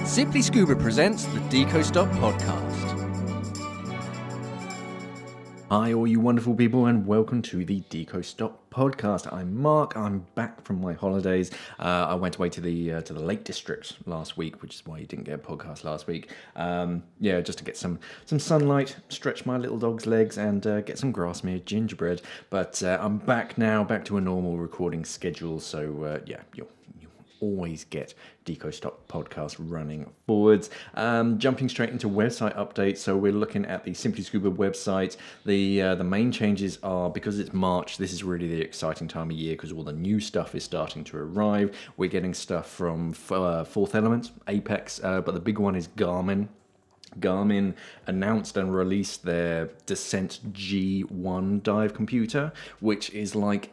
Simply Scuba presents the Deco Stop podcast. Hi, all you wonderful people, and welcome to the Deco Stop podcast. I'm Mark. I'm back from my holidays. I went away to the Lake District last week, which is why you didn't get a podcast last week. Just to get some sunlight, stretch my little dog's legs, and get some grass-smeared gingerbread. But I'm back now, back to a normal recording schedule. So you'll always get Deco Stop podcast running forwards. Jumping straight into website updates. So we're looking at the Simply Scuba website. The main changes are, because it's March, this is really the exciting time of year because all the new stuff is starting to arrive. We're getting stuff from Fourth Element, Apex, but the big one is Garmin. Garmin announced and released their Descent G1 dive computer, which is like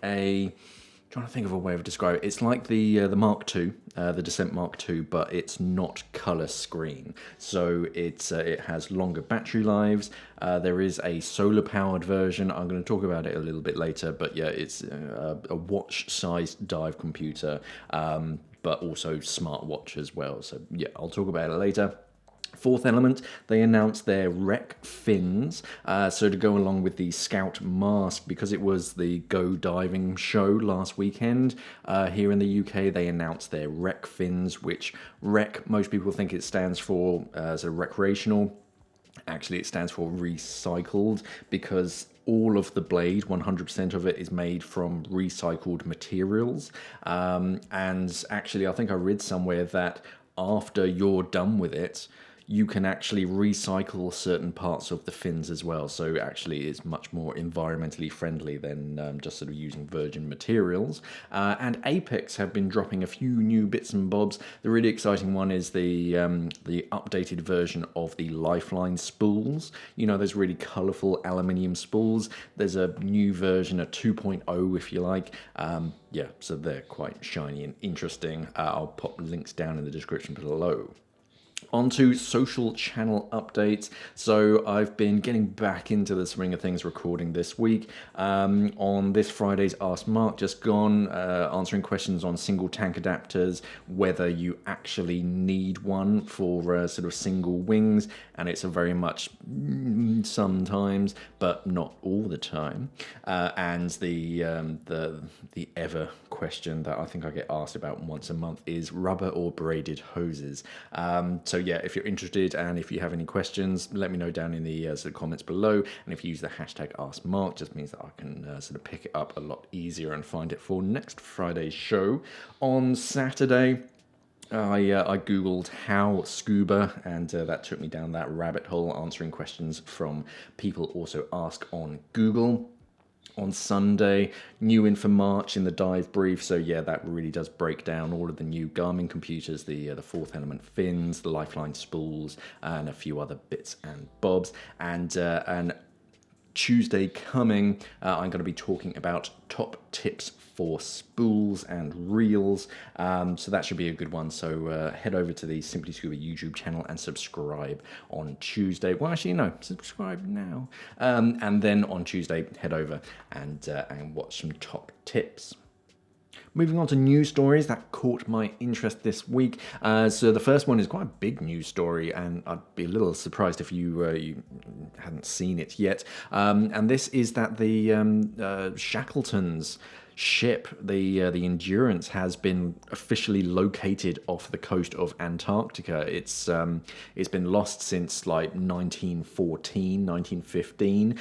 trying to think of a way of describing it. It's like the Mark II, the Descent Mark II, but it's not color screen. So it has longer battery lives. There is a solar-powered version. I'm going to talk about it a little bit later, but yeah, it's a watch-sized dive computer, but also smartwatch as well. So yeah, I'll talk about it later. Fourth Element, they announced their rec fins, so to go along with the Scout mask, because it was the Go Diving show last weekend here in the UK, they announced their rec fins, which rec, most people think it stands for as a recreational. Actually, it stands for recycled, because all of the blade, 100% of it, is made from recycled materials. And actually, I think I read somewhere that after you're done with it, you can actually recycle certain parts of the fins as well. So actually it's much more environmentally friendly than just sort of using virgin materials. And Apex have been dropping a few new bits and bobs. The really exciting one is the updated version of the Lifeline Spools. You know, those really colourful aluminium spools. There's a new version, a 2.0 if you like. So they're quite shiny and interesting. I'll pop links down in the description below. On to social channel updates. So I've been getting back into the swing of things recording this week. On this Friday's AskMark just gone, answering questions on single tank adapters, whether you actually need one for sort of single wings, and it's a very much sometimes, but not all the time. And the ever question that I think I get asked about once a month is rubber or braided hoses. So yeah, if you're interested and if you have any questions, let me know down in the sort of comments below. And if you use the hashtag AskMark, just means that I can sort of pick it up a lot easier and find it for next Friday's show. On Saturday, I googled how scuba, and that took me down that rabbit hole, answering questions from people also ask on Google. On Sunday, new in for March in the dive brief. So yeah, that really does break down all of the new Garmin computers, the Fourth Element fins, the Lifeline Spools, and a few other bits and bobs. And Tuesday coming, I'm going to be talking about top tips for spools and reels. So that should be a good one. So head over to the Simply Scuba YouTube channel and subscribe on Tuesday. Well, actually, no, subscribe now. And then on Tuesday, head over and watch some top tips. Moving on to news stories that caught my interest this week. So the first one is quite a big news story, and I'd be a little surprised if you hadn't seen it yet. And this is that the Shackleton's ship, the Endurance, has been officially located off the coast of Antarctica. It's been lost since like 1914, 1915.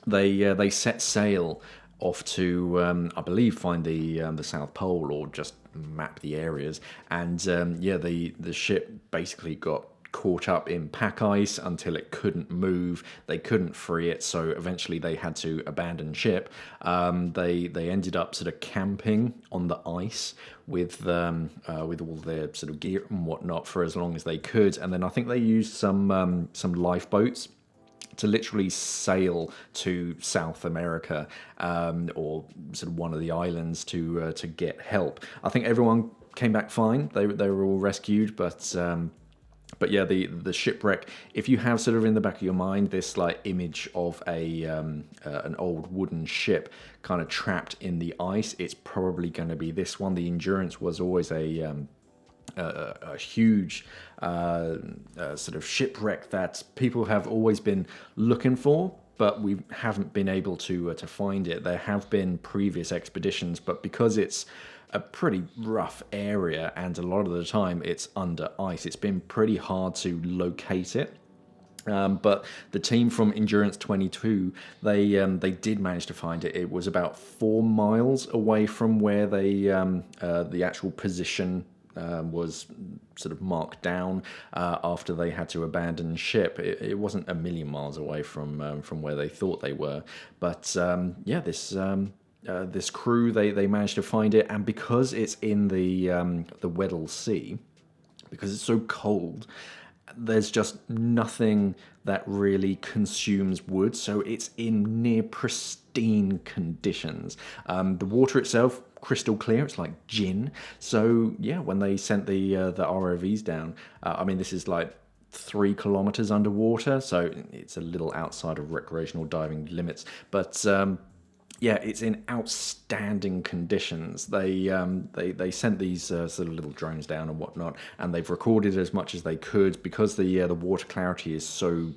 They set sail off to, I believe, find the South Pole or just map the areas. And the ship basically got caught up in pack ice until it couldn't move. They couldn't free it, so eventually they had to abandon ship. They ended up sort of camping on the ice with all their sort of gear and whatnot for as long as they could. And then I think they used some lifeboats to literally sail to South America or sort of one of the islands to get help. I think everyone came back fine. They were all rescued, but But yeah, the shipwreck. If you have sort of in the back of your mind this like image of an old wooden ship kind of trapped in the ice, it's probably going to be this one. The Endurance was always a huge sort of shipwreck that people have always been looking for, but we haven't been able to find it. There have been previous expeditions, but because it's a pretty rough area and a lot of the time it's under ice, it's been pretty hard to locate it. But the team from Endurance 22, they did manage to find it. It was about 4 miles away from where the actual position was sort of marked down after they had to abandon ship. It wasn't a million miles away from where they thought they were. But yeah, this crew, they managed to find it, and because it's in the Weddell Sea, because it's so cold, there's just nothing that really consumes wood, so it's in near pristine conditions. The water itself, crystal clear, it's like gin. So yeah, when they sent the ROVs down, I mean, this is like 3 kilometers underwater, so it's a little outside of recreational diving limits, but yeah, it's in outstanding conditions. They sent these sort of little drones down and whatnot, and they've recorded as much as they could because the water clarity is so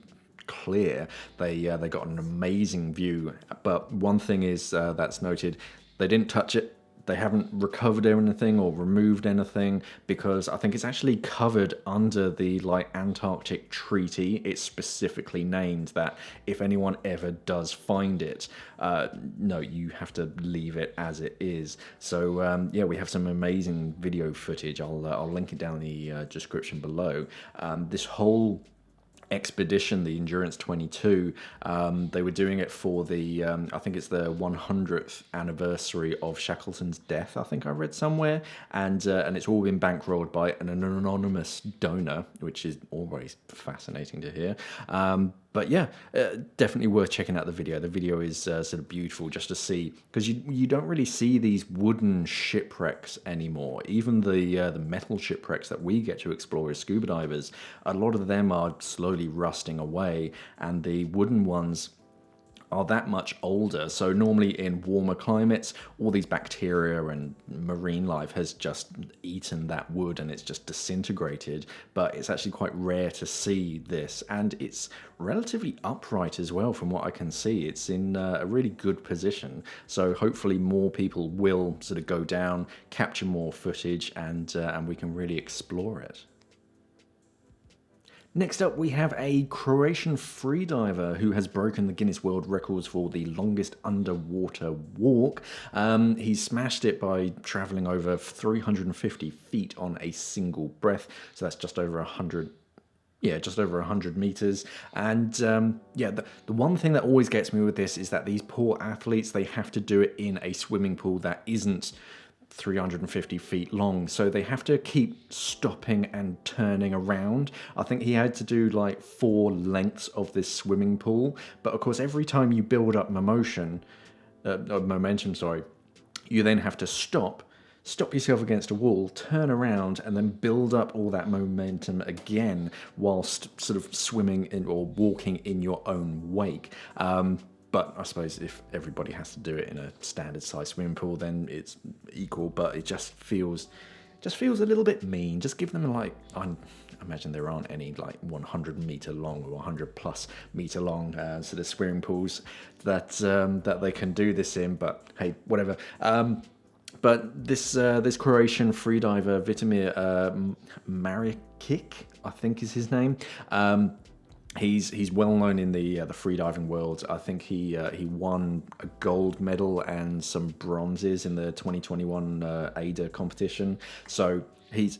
clear. They got an amazing view. But one thing is that's noted: they didn't touch it. They haven't recovered anything or removed anything because I think it's actually covered under the like Antarctic Treaty. It's specifically named that if anyone ever does find it, no, you have to leave it as it is. So yeah, we have some amazing video footage. I'll link it down in the description below. This whole expedition, the Endurance 22, they were doing it for the I think it's the 100th anniversary of Shackleton's death, I think I read somewhere, and it's all been bankrolled by an anonymous donor, which is always fascinating to hear. But yeah, definitely worth checking out the video. The video is sort of beautiful just to see, because you don't really see these wooden shipwrecks anymore. Even the metal shipwrecks that we get to explore as scuba divers, a lot of them are slowly rusting away, and the wooden ones are that much older. So normally in warmer climates, all these bacteria and marine life has just eaten that wood and it's just disintegrated. But it's actually quite rare to see this, and it's relatively upright as well from what I can see. It's in a really good position. So hopefully more people will sort of go down, capture more footage, and we can really explore it. Next up, we have a Croatian freediver who has broken the Guinness World Records for the longest underwater walk. He smashed it by traveling over 350 feet on a single breath, so that's just over 100. Yeah, just over 100 meters. And yeah, the one thing that always gets me with this is that these poor athletes, they have to do it in a swimming pool that isn't 350 feet long, so they have to keep stopping and turning around. I think he had to do like 4 lengths of this swimming pool, but of course every time you build up momentum, you then have to stop yourself against a wall, turn around, and then build up all that momentum again whilst sort of swimming in or walking in your own wake. But I suppose if everybody has to do it in a standard size swimming pool, then it's equal. But it just feels a little bit mean. Just give them like, I imagine there aren't any like 100 meter long or 100 plus meter long sort of swimming pools that they can do this in. But hey, whatever. But this Croatian freediver Vitimir Marikic, I think is his name. He's well known in the freediving world. I think he won a gold medal and some bronzes in the 2021 AIDA competition. So he's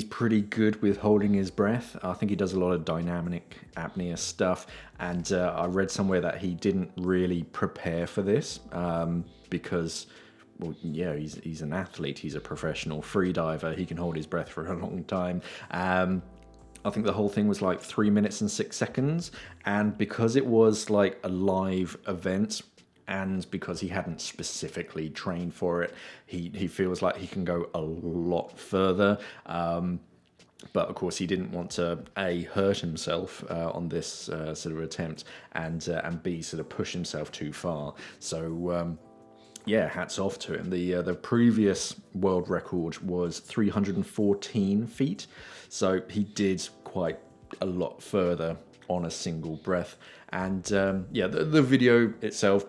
pretty good with holding his breath. I think he does a lot of dynamic apnea stuff. And I read somewhere that he didn't really prepare for this because, well, yeah, he's an athlete. He's a professional freediver. He can hold his breath for a long time. I think the whole thing was like 3 minutes and 6 seconds. And because it was like a live event, and because he hadn't specifically trained for it, he feels like he can go a lot further. But of course, he didn't want to hurt himself on this sort of attempt, and B, sort of push himself too far. So yeah, hats off to him. The previous world record was 314 feet, so he did quite a lot further on a single breath. And yeah, the video itself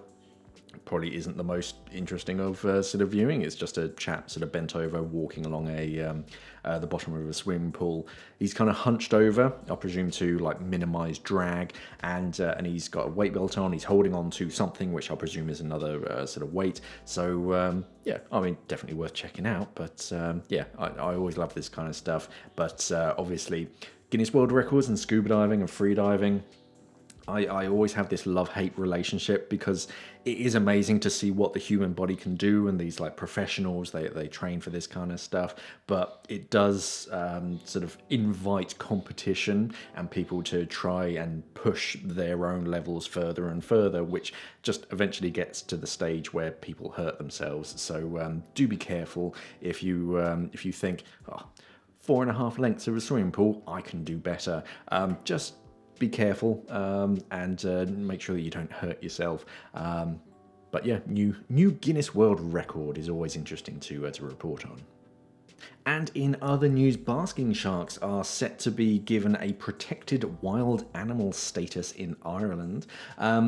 probably isn't the most interesting of sort of viewing. It's just a chap sort of bent over, walking along the bottom of a swimming pool. He's kind of hunched over, I presume to like minimize drag, and he's got a weight belt on. He's holding on to something which I presume is another sort of weight. So yeah, I mean, definitely worth checking out. But yeah, I always love this kind of stuff. But obviously, Guinness World Records and scuba diving and free diving, I always have this love-hate relationship, because it is amazing to see what the human body can do, and these like professionals, they train for this kind of stuff, but it does sort of invite competition and people to try and push their own levels further and further, which just eventually gets to the stage where people hurt themselves. So do be careful if you think, oh, 4.5 lengths of a swimming pool, I can do better. Just be careful and make sure that you don't hurt yourself. But yeah, new Guinness World Record is always interesting to report on. And in other news, Basking Sharks are set to be given a protected wild animal status in Ireland.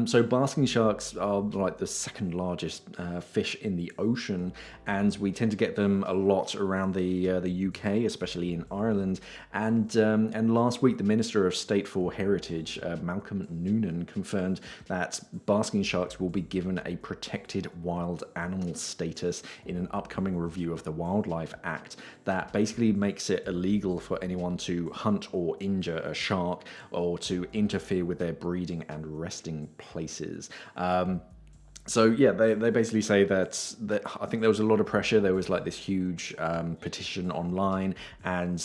So Basking Sharks are like the second largest fish in the ocean, and we tend to get them a lot around the UK, especially in Ireland. And last week, the Minister of State for Heritage, Malcolm Noonan, confirmed that Basking Sharks will be given a protected wild animal status in an upcoming review of the Wildlife Act that basically makes it illegal for anyone to hunt or injure a shark or to interfere with their breeding and resting places. So yeah, they basically say that I think there was a lot of pressure. There was like this huge petition online, and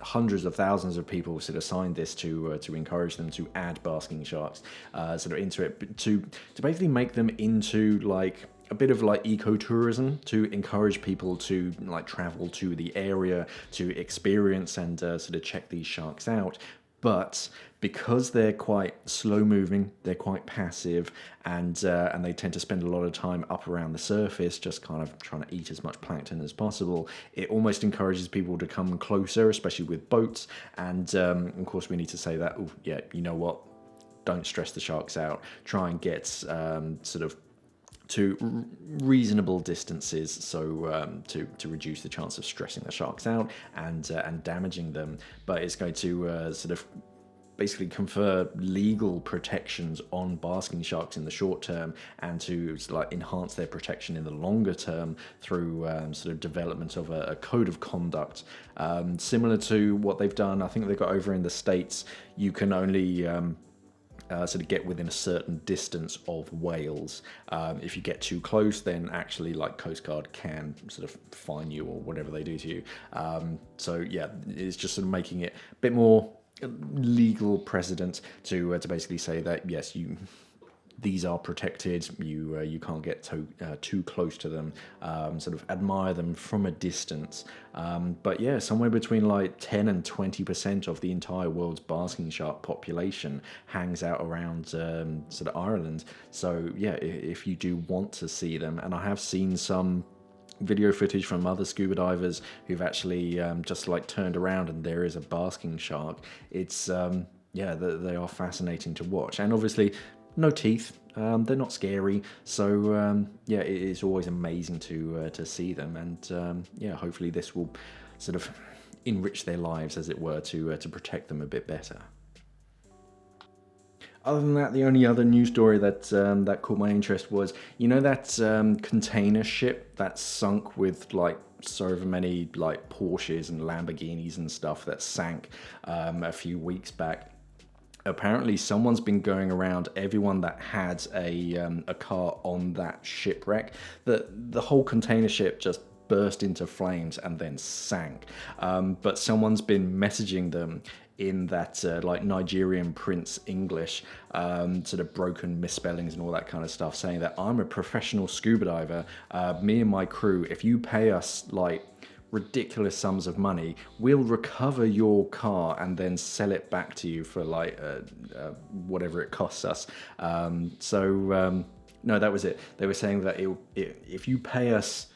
hundreds of thousands of people sort of signed this to encourage them to add basking sharks sort of into it, to basically make them into like a bit of like ecotourism, to encourage people to like travel to the area to experience and sort of check these sharks out. But because they're quite slow moving, they're quite passive, and they tend to spend a lot of time up around the surface, just kind of trying to eat as much plankton as possible, it almost encourages people to come closer, especially with boats. And of course, we need to say that, oh yeah, you know what? Don't stress the sharks out. Try and get sort of to reasonable distances, so to reduce the chance of stressing the sharks out and damaging them. But it's going to sort of basically confer legal protections on basking sharks in the short term, and to like enhance their protection in the longer term through sort of development of a code of conduct, similar to what they've done. I think they've got over in the States. You can only sort of get within a certain distance of whales. If you get too close, then actually like Coast Guard can sort of fine you or whatever they do to you. So yeah, it's just sort of making it a bit more legal precedent to basically say that yes, these are protected. You can't get too close to them. Sort of admire them from a distance. But yeah, somewhere between like 10 and 20% of the entire world's basking shark population hangs out around sort of Ireland. So yeah, if you do want to see them, and I have seen some video footage from other scuba divers who've actually just like turned around and there is a basking shark. It's yeah, they are fascinating to watch, and obviously no teeth. They're not scary, so yeah, it is always amazing to see them, and yeah, hopefully this will sort of enrich their lives, as it were, to protect them a bit better. Other than that, the only other news story that that caught my interest was, you know, that container ship that sunk with like so many like Porsches and Lamborghinis and stuff that sank a few weeks back. Apparently, someone's been going around everyone that had a car on that shipwreck. The whole container ship just burst into flames and then sank. But someone's been messaging them in that like Nigerian Prince English, sort of broken misspellings and all that kind of stuff, saying that I'm a professional scuba diver. Me and my crew, if you pay us like ridiculous sums of money. We'll recover your car and then sell it back to you for like whatever it costs us. No, that was it. They were saying that if you pay us,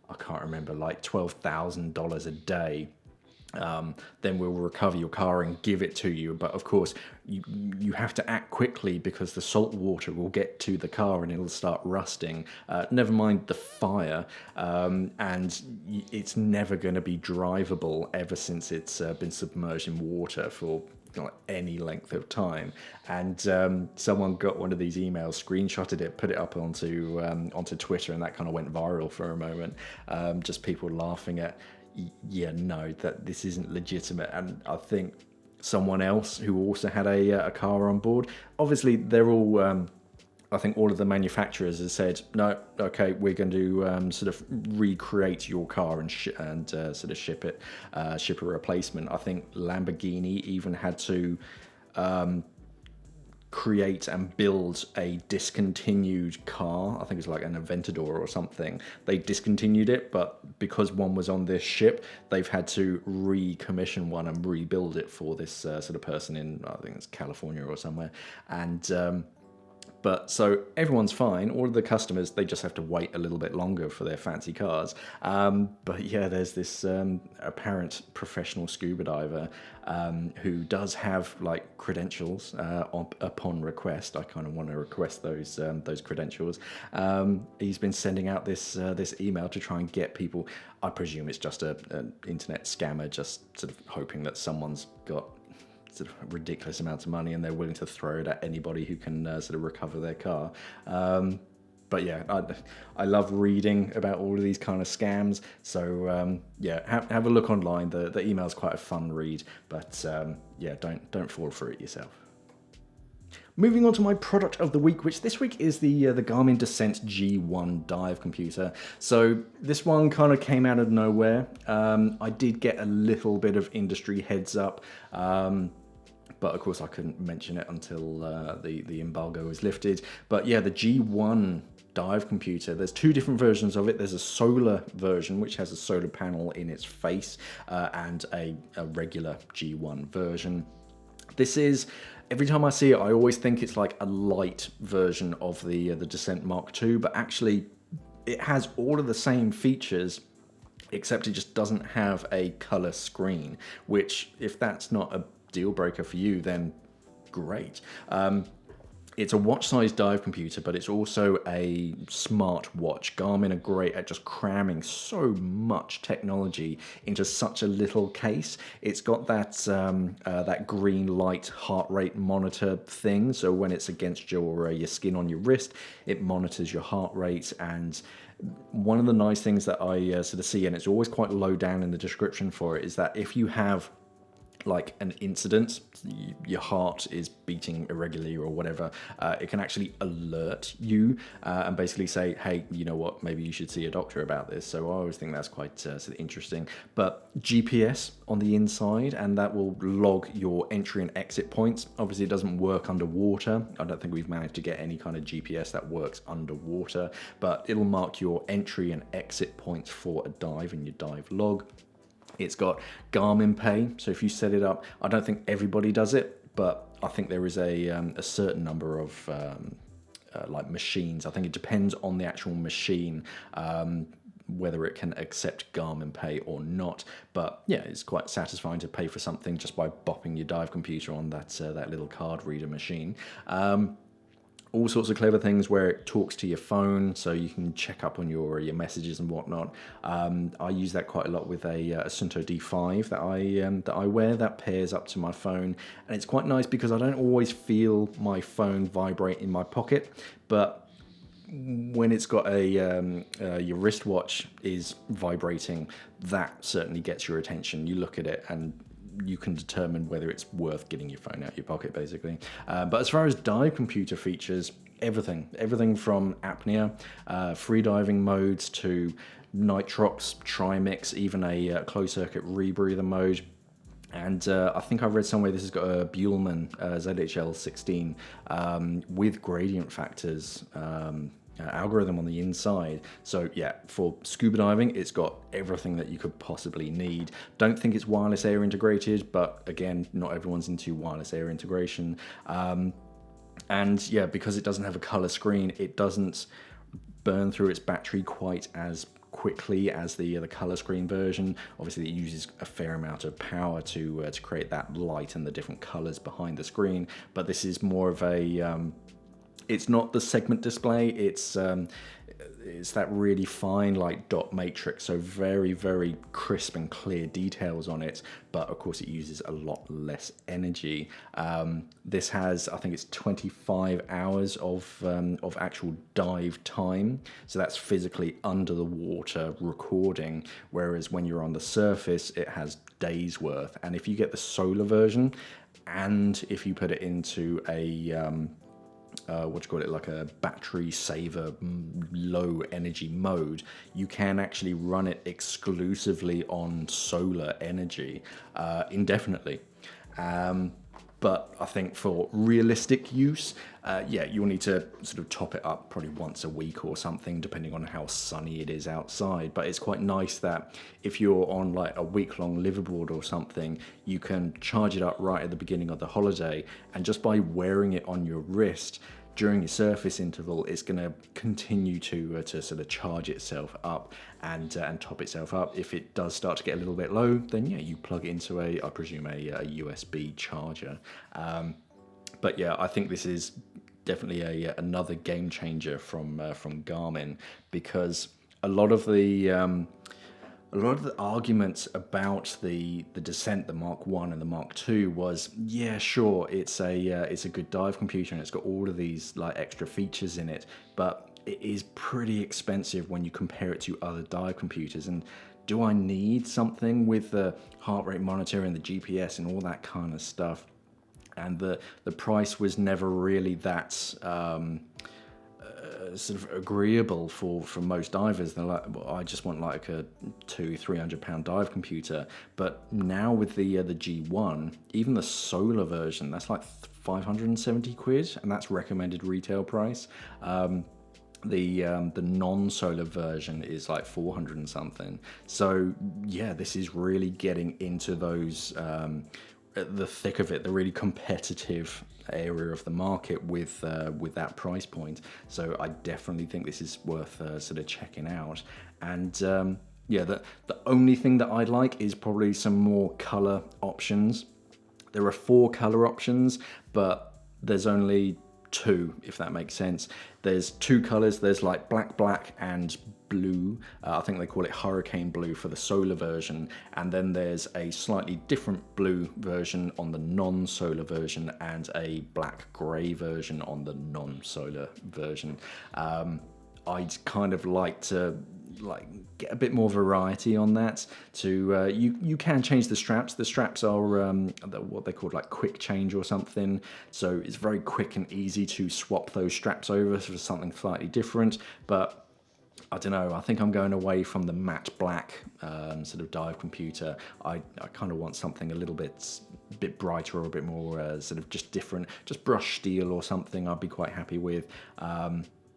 I can't remember, like $12,000 a day, then we'll recover your car and give it to you. But of course, you have to act quickly because the salt water will get to the car and it'll start rusting. Never mind the fire, and it's never going to be drivable ever since it's been submerged in water for any length of time. And someone got one of these emails, screenshotted it, put it up onto Twitter, and that kind of went viral for a moment. Just people laughing at, no, that this isn't legitimate. And I think someone else who also had a car on board, obviously they're all I think all of the manufacturers have said, no, okay, we're going to sort of recreate your car and sort of ship a replacement. I think Lamborghini even had to create and build a discontinued car. I think it's like an Aventador or something. They discontinued it, but because one was on this ship, they've had to recommission one and rebuild it for this sort of person in, I think it's California or somewhere. And but so everyone's fine. All of the customers, they just have to wait a little bit longer for their fancy cars. But yeah, there's this apparent professional scuba diver who does have like credentials upon request. I kind of want to request those credentials. He's been sending out this email to try and get people. I presume it's just an internet scammer, just sort of hoping that someone's got sort of ridiculous amounts of money and they're willing to throw it at anybody who can sort of recover their car. But yeah, I love reading about all of these kind of scams. So yeah, have a look online. The email's quite a fun read, but yeah, don't fall for it yourself. Moving on to my product of the week, which this week is the Garmin Descent G1 dive computer. So this one kind of came out of nowhere. I did get a little bit of industry heads up, but of course I couldn't mention it until the embargo was lifted. But yeah, the G1 dive computer, there's two different versions of it. There's a solar version, which has a solar panel in its face, and a regular G1 version. This is, every time I see it, I always think it's like a light version of the Descent Mark II, but actually it has all of the same features, except it just doesn't have a color screen, which if that's not a deal breaker for you, then great. It's a watch-sized dive computer, but it's also a smart watch. Garmin are great at just cramming so much technology into such a little case. It's got that green light heart rate monitor thing, so when it's against your skin on your wrist, it monitors your heart rate. And one of the nice things that I sort of see, and it's always quite low down in the description for it, is that if you have like an incident, your heart is beating irregularly or whatever, it can actually alert you and basically say, hey, you know what, maybe you should see a doctor about this. So I always think that's quite sort of interesting. But GPS on the inside, and that will log your entry and exit points. Obviously it doesn't work underwater. I don't think we've managed to get any kind of GPS that works underwater, but it'll mark your entry and exit points for a dive in your dive log. It's got Garmin Pay, so if you set it up, I don't think everybody does it, but I think there is a certain number of like machines. I think it depends on the actual machine whether it can accept Garmin Pay or not. But yeah, it's quite satisfying to pay for something just by bopping your dive computer on that little card reader machine. All sorts of clever things where it talks to your phone, so you can check up on your messages and whatnot. I use that quite a lot with a Sunto D5 that I wear that pairs up to my phone, and it's quite nice because I don't always feel my phone vibrate in my pocket, but when it's got your wristwatch is vibrating, that certainly gets your attention. You look at it and you can determine whether it's worth getting your phone out of your pocket, basically. But as far as dive computer features, everything from apnea, freediving modes to nitrox, trimix, even a closed circuit rebreather mode. And I think I read somewhere this has got a Buhlmann ZHL 16 with gradient factors algorithm on the inside. So yeah, for scuba diving, it's got everything that you could possibly need. Don't think it's wireless air integrated, but again, not everyone's into wireless air integration. And yeah, because it doesn't have a color screen, it doesn't burn through its battery quite as quickly as the color screen version. Obviously, it uses a fair amount of power to create that light and the different colors behind the screen. But this is more of a it's not the segment display. It's that really fine like dot matrix, so very, very crisp and clear details on it, but of course it uses a lot less energy. This has, I think it's 25 hours of actual dive time, so that's physically under the water recording, whereas when you're on the surface it has days worth. And if you get the solar version, and if you put it into a like a battery saver low energy mode, you can actually run it exclusively on solar energy indefinitely. But I think for realistic use, you'll need to sort of top it up probably once a week or something, depending on how sunny it is outside. But it's quite nice that if you're on like a week-long liveaboard or something, you can charge it up right at the beginning of the holiday, and just by wearing it on your wrist during your surface interval, it's going to continue to sort of charge itself up and top itself up. If it does start to get a little bit low, then yeah, you plug it into I presume a USB charger. But yeah, I think this is definitely another game changer from Garmin, because a lot of the arguments about the Descent, the Mark 1 and the Mark 2 was, yeah, sure, it's a good dive computer and it's got all of these like extra features in it, but it is pretty expensive when you compare it to other dive computers. And do I need something with the heart rate monitor and the GPS and all that kind of stuff? And the price was never really that sort of agreeable for most divers. They're like, well, I just want like a £200-300 dive computer. But now with the G1, even the solar version, that's like 570 quid, and that's recommended retail price. The non-solar version is like 400 and something. So yeah, this is really getting into those the thick of it, the really competitive area of the market with that price point. So I definitely think this is worth sort of checking out. And the only thing that I'd like is probably some more color options. There are 4 color options, but there's only 2, if that makes sense. There's 2 colors. There's like black and blue. I think they call it hurricane blue for the solar version, and then there's a slightly different blue version on the non-solar version and a black gray version on the non-solar version. I'd kind of like to get a bit more variety on that. To you can change the straps. The straps are what they call like quick change or something, so it's very quick and easy to swap those straps over for something slightly different. But I don't know, I think I'm going away from the matte black sort of dive computer. I kind of want something a little bit brighter or a bit more sort of just different, just brushed steel or something I'd be quite happy with.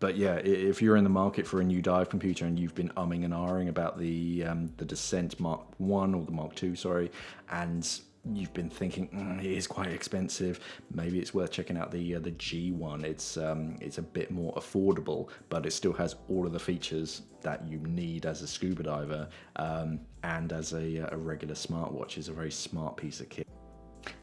But yeah, if you're in the market for a new dive computer and you've been umming and ahhing about the Descent Mark 1 or the Mark 2, sorry, and you've been thinking it is quite expensive, maybe it's worth checking out the G1. It's a bit more affordable, but it still has all of the features that you need as a scuba diver, and as a regular smartwatch. Is a very smart piece of kit.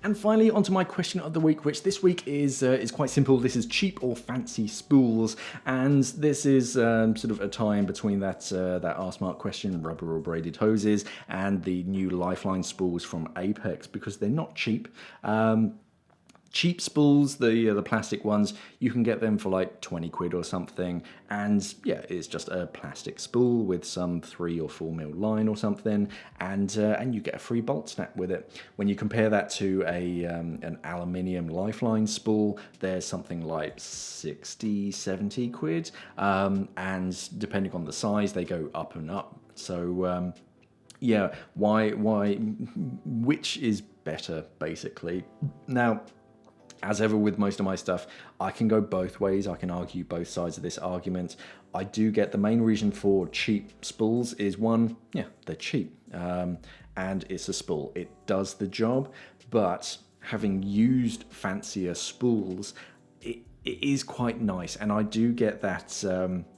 And finally, onto my question of the week, which this week is quite simple. This is cheap or fancy spools, and this is sort of a tie-in between that AskMark question, rubber or braided hoses, and the new Lifeline Spools from Apex, because they're not cheap. Cheap spools, the plastic ones, you can get them for like 20 quid or something, and yeah, it's just a plastic spool with some 3 or 4 mil line or something, and you get a free bolt snap with it. When you compare that to an aluminium Lifeline spool, there's something like 60-70 quid, and depending on the size, they go up and up. So which is better, basically? Now, as ever with most of my stuff, I can go both ways. I can argue both sides of this argument. I do get the main reason for cheap spools is one, yeah, they're cheap. And it's a spool. It does the job, but having used fancier spools, it is quite nice. And I do get that,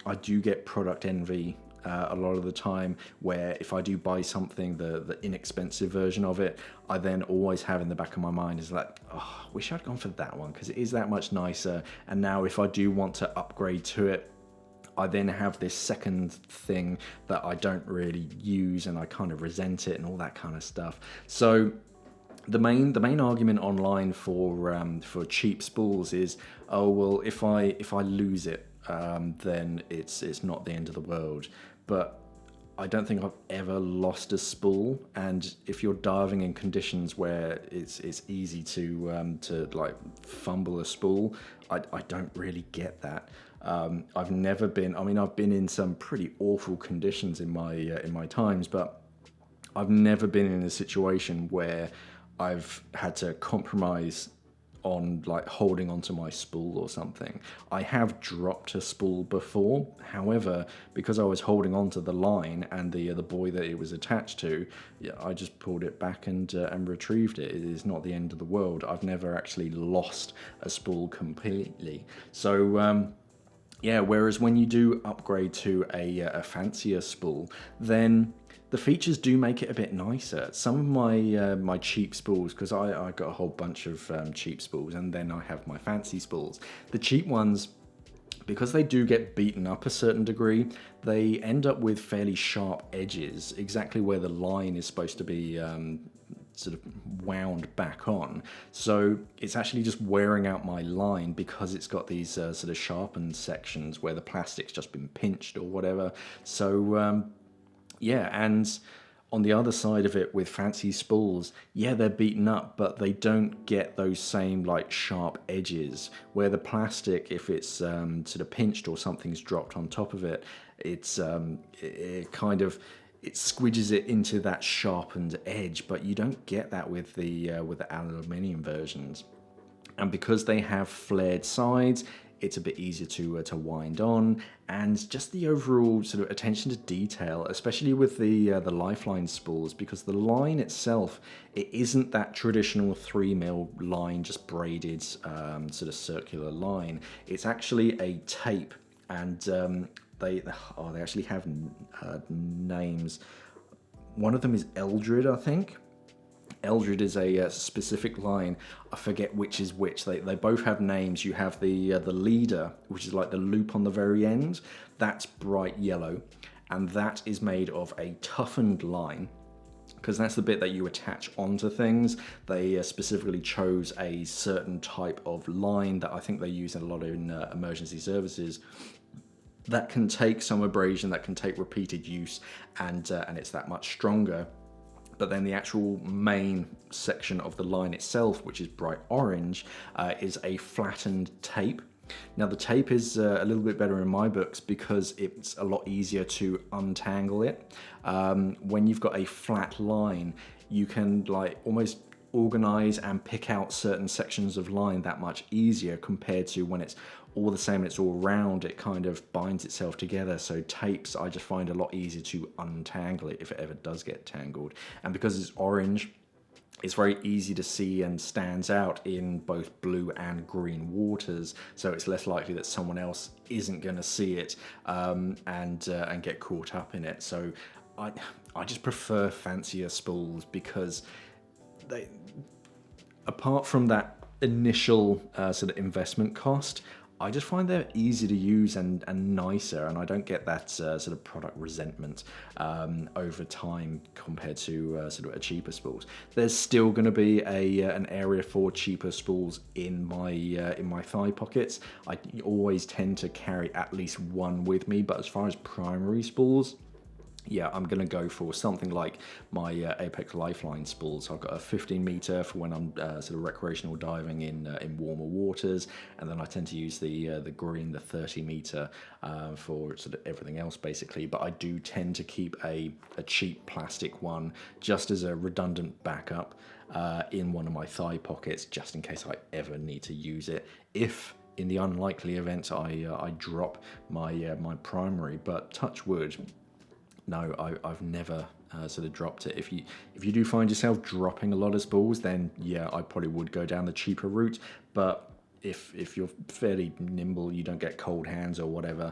I do get product envy a lot of the time, where if I do buy something, the inexpensive version of it, I then always have in the back of my mind is like, oh, I wish I'd gone for that one because it is that much nicer. And now if I do want to upgrade to it, I then have this second thing that I don't really use and I kind of resent it and all that kind of stuff. So the main argument online for cheap spools is, oh well, if I lose it, then it's not the end of the world. But I don't think I've ever lost a spool, and if you're diving in conditions where it's easy to like fumble a spool, I don't really get that. I've never been. I mean, I've been in some pretty awful conditions in my times, but I've never been in a situation where I've had to compromise on like holding onto my spool or something. I have dropped a spool before, however, because I was holding onto the line and the buoy that it was attached to, yeah, I just pulled it back and retrieved it. It is not the end of the world. I've never actually lost a spool completely. So yeah, whereas when you do upgrade to a fancier spool, then the features do make it a bit nicer. Some of my cheap spools, because I got a whole bunch of cheap spools, and then I have my fancy spools. The cheap ones, because they do get beaten up a certain degree, they end up with fairly sharp edges, exactly where the line is supposed to be sort of wound back on. So it's actually just wearing out my line because it's got these sort of sharpened sections where the plastic's just been pinched or whatever. So yeah, and on the other side of it with fancy spools, yeah, they're beaten up, but they don't get those same like sharp edges where the plastic, if it's sort of pinched or something's dropped on top of it, it's it kind of, it squidges it into that sharpened edge, but you don't get that with the aluminium versions. And because they have flared sides, it's a bit easier to wind on, and just the overall sort of attention to detail, especially with the Lifeline spools, because the line itself, it isn't that traditional 3mm line, just braided sort of circular line. It's actually a tape, and they actually have names. One of them is Eldred, I think. Eldred is a specific line. I forget which is which. They both have names. You have the leader, which is like the loop on the very end. That's bright yellow, and that is made of a toughened line, because that's the bit that you attach onto things. They specifically chose a certain type of line that I think they use a lot in emergency services, that can take some abrasion, that can take repeated use, and it's that much stronger. But then the actual main section of the line itself, which is bright orange, is a flattened tape. Now the tape is a little bit better in my books because it's a lot easier to untangle it. When you've got a flat line, you can like almost organize and pick out certain sections of line that much easier compared to when it's all the same, it's all round, it kind of binds itself together. So tapes, I just find a lot easier to untangle it if it ever does get tangled. And because it's orange, it's very easy to see and stands out in both blue and green waters. So it's less likely that someone else isn't going to see it and get caught up in it. So I just prefer fancier spools because they, apart from that initial sort of investment cost, I just find they're easy to use and nicer, and I don't get that sort of product resentment over time compared to sort of a cheaper spools. There's still going to be an area for cheaper spools in my thigh pockets. I always tend to carry at least one with me, but as far as primary spools, yeah, I'm going to go for something like my Apex Lifeline Spools. I've got a 15 meter for when I'm sort of recreational diving in warmer waters, and then I tend to use the green, the 30 meter for sort of everything else basically. But I do tend to keep a cheap plastic one just as a redundant backup in one of my thigh pockets, just in case I ever need to use it. If in the unlikely event I drop my primary, but touch wood. No, I've never sort of dropped it. If you do find yourself dropping a lot of spools, then yeah, I probably would go down the cheaper route. But if you're fairly nimble, you don't get cold hands or whatever,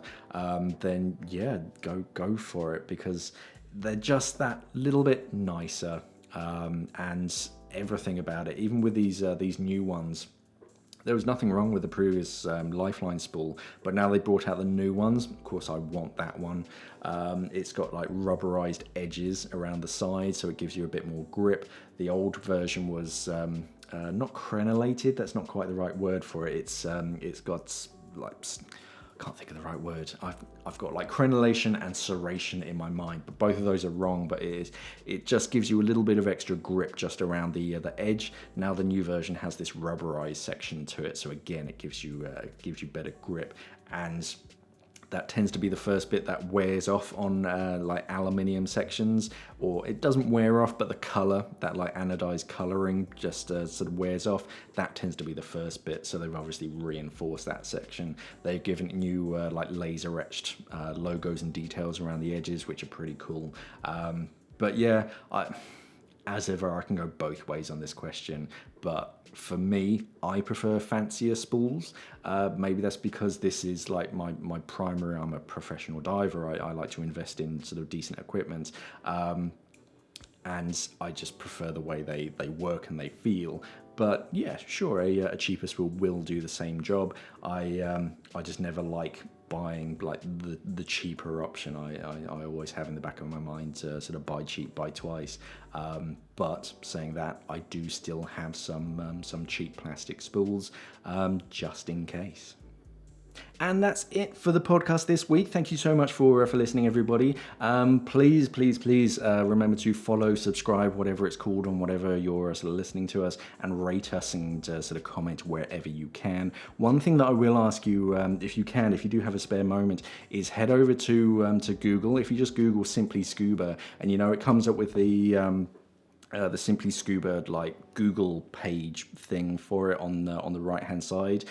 then yeah, go for it, because they're just that little bit nicer, and everything about it. Even with these new ones. There was nothing wrong with the previous Lifeline spool, but now they brought out the new ones. Of course, I want that one. It's got like rubberized edges around the side, so it gives you a bit more grip. The old version was not crenellated. That's not quite the right word for it. It's got like, I can't think of the right word. I've got like crenellation and serration in my mind, but both of those are wrong. But it just gives you a little bit of extra grip just around the edge. Now the new version has this rubberized section to it, so again it gives you better grip, and that tends to be the first bit that wears off on like aluminium sections, or it doesn't wear off, but the color, that like anodized coloring, just sort of wears off. That tends to be the first bit, so they've obviously reinforced that section. They've given new like laser etched logos and details around the edges, which are pretty cool. But yeah, as ever, I can go both ways on this question, but for me, I prefer fancier spools. Maybe that's because this is like my primary. I'm a professional diver. I like to invest in sort of decent equipment, and I just prefer the way they work and they feel. But yeah, sure, a cheaper spool will do the same job. I just never like buying like the cheaper option. I always have in the back of my mind to sort of buy cheap, buy twice. But saying that, I do still have some cheap plastic spools just in case. And that's it for the podcast this week. Thank you so much for listening, everybody. Please remember to follow, subscribe, whatever it's called, on whatever you're sort of listening to us, and rate us and sort of comment wherever you can. One thing that I will ask you, if you do have a spare moment, is head over to Google. If you just Google Simply Scuba, and it comes up with the Simply Scuba like Google page thing for it on the right hand side.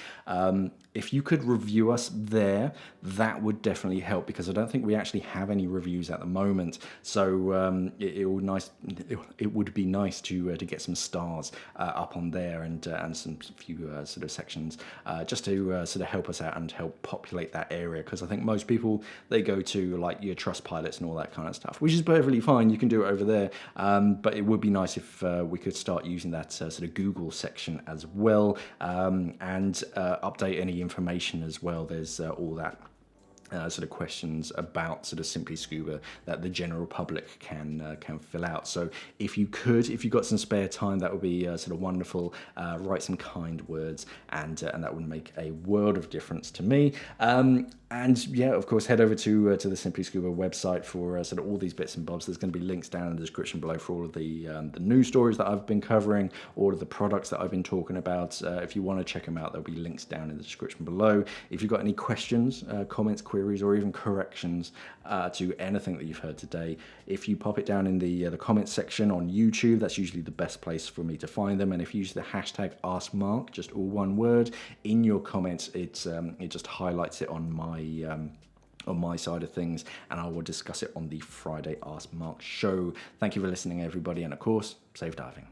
If you could review us there, that would definitely help, because I don't think we actually have any reviews at the moment. So it would be nice to get some stars up on there, and some few sort of sections just to sort of help us out and help populate that area, because I think most people, they go to like your Trustpilots and all that kind of stuff, which is perfectly fine. You can do it over there, but it would be nice if we could start using that sort of Google section as well, and update any information as well. There's all that sort of questions about sort of Simply Scuba that the general public can fill out. So if you've got some spare time, that would be sort of wonderful. Write some kind words, and that would make a world of difference to me. And yeah, of course, head over to the Simply Scuba website for sort of all these bits and bobs. There's going to be links down in the description below for all of the news stories that I've been covering, all of the products that I've been talking about. If you want to check them out, there'll be links down in the description below. If you've got any questions, comments, queries, or even corrections to anything that you've heard today, if you pop it down in the comments section on YouTube, that's usually the best place for me to find them. And if you use the hashtag AskMark, just all one word, in your comments, it just highlights it on my side of things, and I will discuss it on the Friday Ask Mark show. Thank you for listening, everybody, and of course, safe diving.